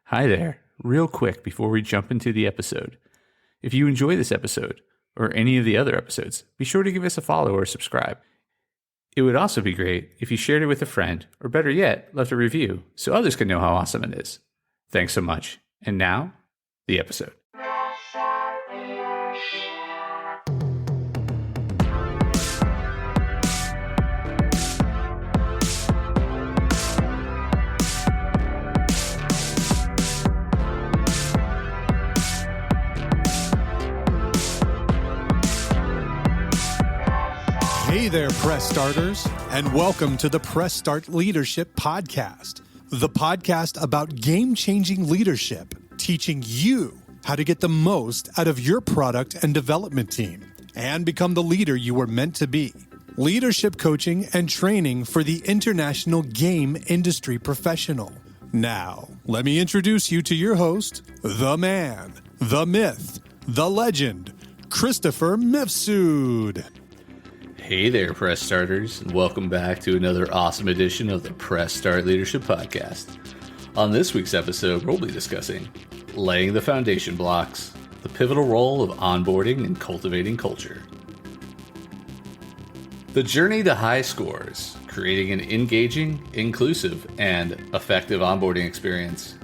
Hi there. Real quick before we jump into the episode. If you enjoy this episode, or any of the other episodes, be sure to give us a follow or subscribe. It would also be great if you shared it with a friend, or better yet, left a review so others can know how awesome it is. Thanks so much. And now, the episode. Hey there, Press Starters, and welcome to the Press Start Leadership Podcast, the podcast about game-changing leadership, teaching you how to get the most out of your product and development team and become the leader you were meant to be. Leadership coaching and training for the international game industry professional. Now, let me introduce you to your host, the man, the myth, the legend, Christopher Mifsud. Hey there, Press Starters, and welcome back to another awesome edition of the Press Start Leadership Podcast. On this week's episode, we'll be discussing laying the foundation blocks, the pivotal role of onboarding and cultivating culture. The journey to high scores, creating an engaging, inclusive, and effective onboarding experience.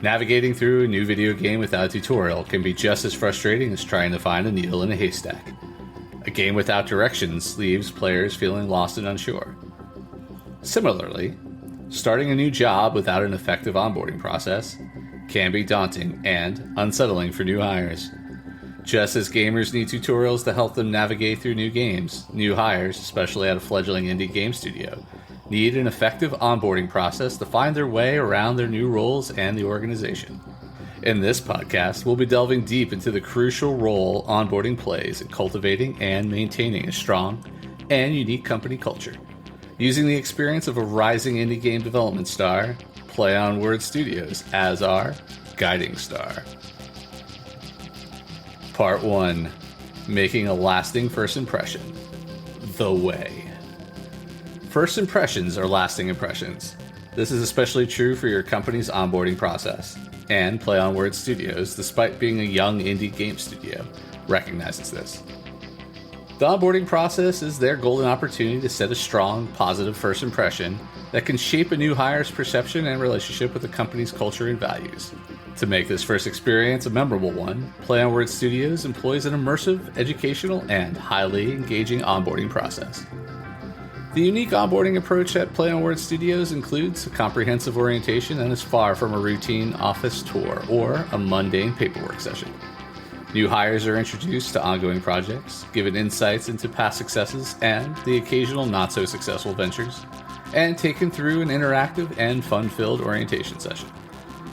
Navigating through a new video game without a tutorial can be just as frustrating as trying to find a needle in a haystack. A game without directions leaves players feeling lost and unsure. Similarly, starting a new job without an effective onboarding process can be daunting and unsettling for new hires. Just as gamers need tutorials to help them navigate through new games, new hires, especially at a fledgling indie game studio, need an effective onboarding process to find their way around their new roles and the organization. In this podcast, we'll be delving deep into the crucial role onboarding plays in cultivating and maintaining a strong and unique company culture, using the experience of a rising indie game development star, Play On Words Studios, as our guiding star. Part 1. Making a lasting first impression. The way. First impressions are lasting impressions. This is especially true for your company's onboarding process. And Play On Words Studios, despite being a young indie game studio, recognizes this. The onboarding process is their golden opportunity to set a strong, positive first impression that can shape a new hire's perception and relationship with the company's culture and values. To make this first experience a memorable one, Play On Words Studios employs an immersive, educational, and highly engaging onboarding process. The unique onboarding approach at Play On Words Studios includes a comprehensive orientation that is far from a routine office tour or a mundane paperwork session. New hires are introduced to ongoing projects, given insights into past successes and the occasional not-so-successful ventures, and taken through an interactive and fun-filled orientation session.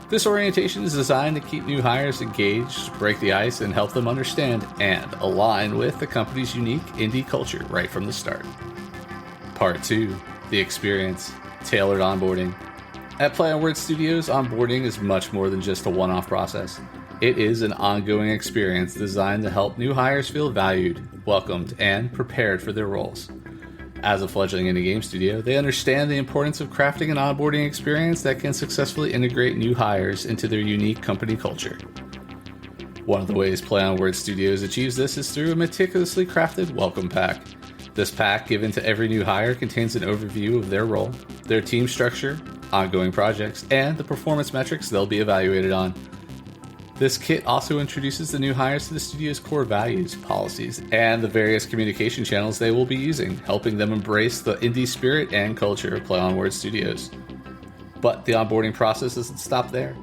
This orientation is designed to keep new hires engaged, break the ice, and help them understand and align with the company's unique indie culture right from the start. Part 2. The experience. Tailored onboarding. At Play On Words Studios, onboarding is much more than just a one-off process. It is an ongoing experience designed to help new hires feel valued, welcomed, and prepared for their roles. As a fledgling indie game studio, they understand the importance of crafting an onboarding experience that can successfully integrate new hires into their unique company culture. One of the ways Play On Words Studios achieves this is through a meticulously crafted welcome pack. This pack, given to every new hire, contains an overview of their role, their team structure, ongoing projects, and the performance metrics they'll be evaluated on. This kit also introduces the new hires to the studio's core values, policies, and the various communication channels they will be using, helping them embrace the indie spirit and culture of Play On Words Studios. But the onboarding process doesn't stop there.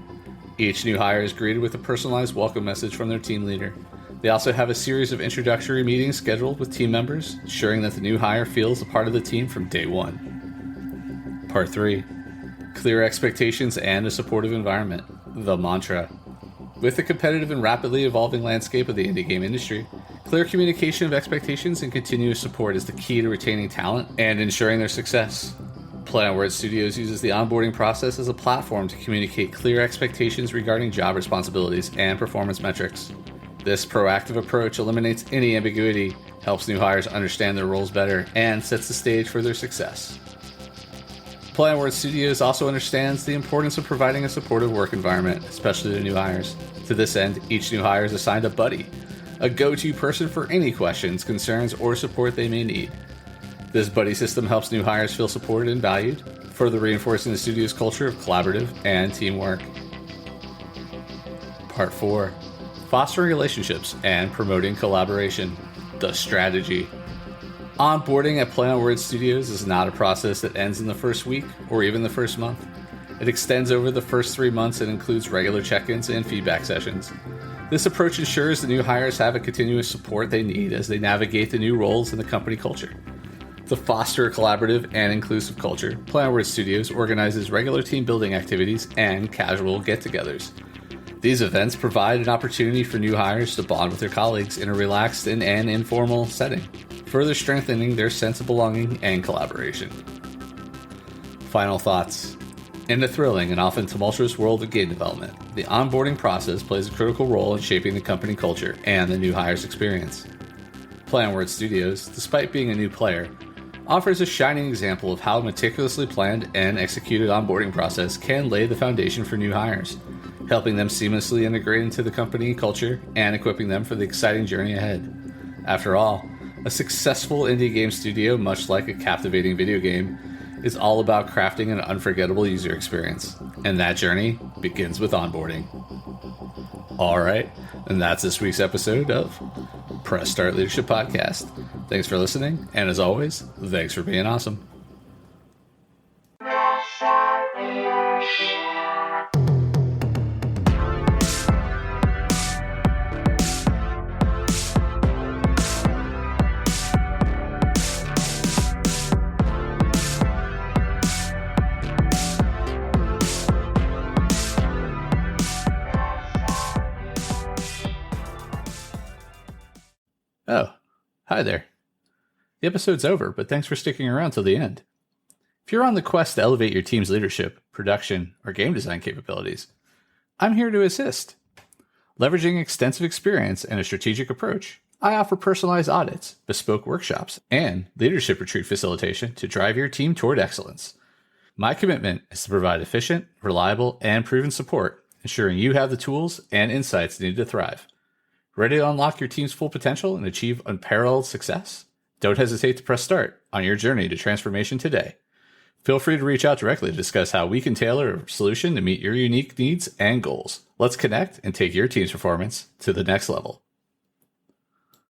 Each new hire is greeted with a personalized welcome message from their team leader. They also have a series of introductory meetings scheduled with team members, ensuring that the new hire feels a part of the team from day one. Part 3. Clear expectations and a supportive environment. The mantra. With the competitive and rapidly evolving landscape of the indie game industry, clear communication of expectations and continuous support is the key to retaining talent and ensuring their success. Play On Words Studios uses the onboarding process as a platform to communicate clear expectations regarding job responsibilities and performance metrics. This proactive approach eliminates any ambiguity, helps new hires understand their roles better, and sets the stage for their success. Play On Board Studios also understands the importance of providing a supportive work environment, especially to new hires. To this end, each new hire is assigned a buddy, a go-to person for any questions, concerns, or support they may need. This buddy system helps new hires feel supported and valued, further reinforcing the studio's culture of collaborative and teamwork. Part 4. Fostering relationships and promoting collaboration. The strategy. Onboarding at Play On Word Studios is not a process that ends in the first week or even the first month. It extends over the first 3 months and includes regular check-ins and feedback sessions. This approach ensures the new hires have a continuous support they need as they navigate the new roles in the company culture. To foster a collaborative and inclusive culture, Play On Word Studios organizes regular team building activities and casual get-togethers. These events provide an opportunity for new hires to bond with their colleagues in a relaxed and informal setting, further strengthening their sense of belonging and collaboration. Final thoughts. In the thrilling and often tumultuous world of game development, the onboarding process plays a critical role in shaping the company culture and the new hire's experience. Play On Word Studios, despite being a new player, offers a shining example of how a meticulously planned and executed onboarding process can lay the foundation for new hires, helping them seamlessly integrate into the company culture and equipping them for the exciting journey ahead. After all, a successful indie game studio, much like a captivating video game, is all about crafting an unforgettable user experience, and that journey begins with onboarding. Alright, and that's this week's episode of Press Start Leadership Podcast. Thanks for listening, and as always, thanks for being awesome. Oh, hi there. The episode's over, but thanks for sticking around till the end. If you're on the quest to elevate your team's leadership, production, or game design capabilities, I'm here to assist. Leveraging extensive experience and a strategic approach, I offer personalized audits, bespoke workshops, and leadership retreat facilitation to drive your team toward excellence. My commitment is to provide efficient, reliable, and proven support, ensuring you have the tools and insights needed to thrive. Ready to unlock your team's full potential and achieve unparalleled success? Don't hesitate to press start on your journey to transformation today. Feel free to reach out directly to discuss how we can tailor a solution to meet your unique needs and goals. Let's connect and take your team's performance to the next level.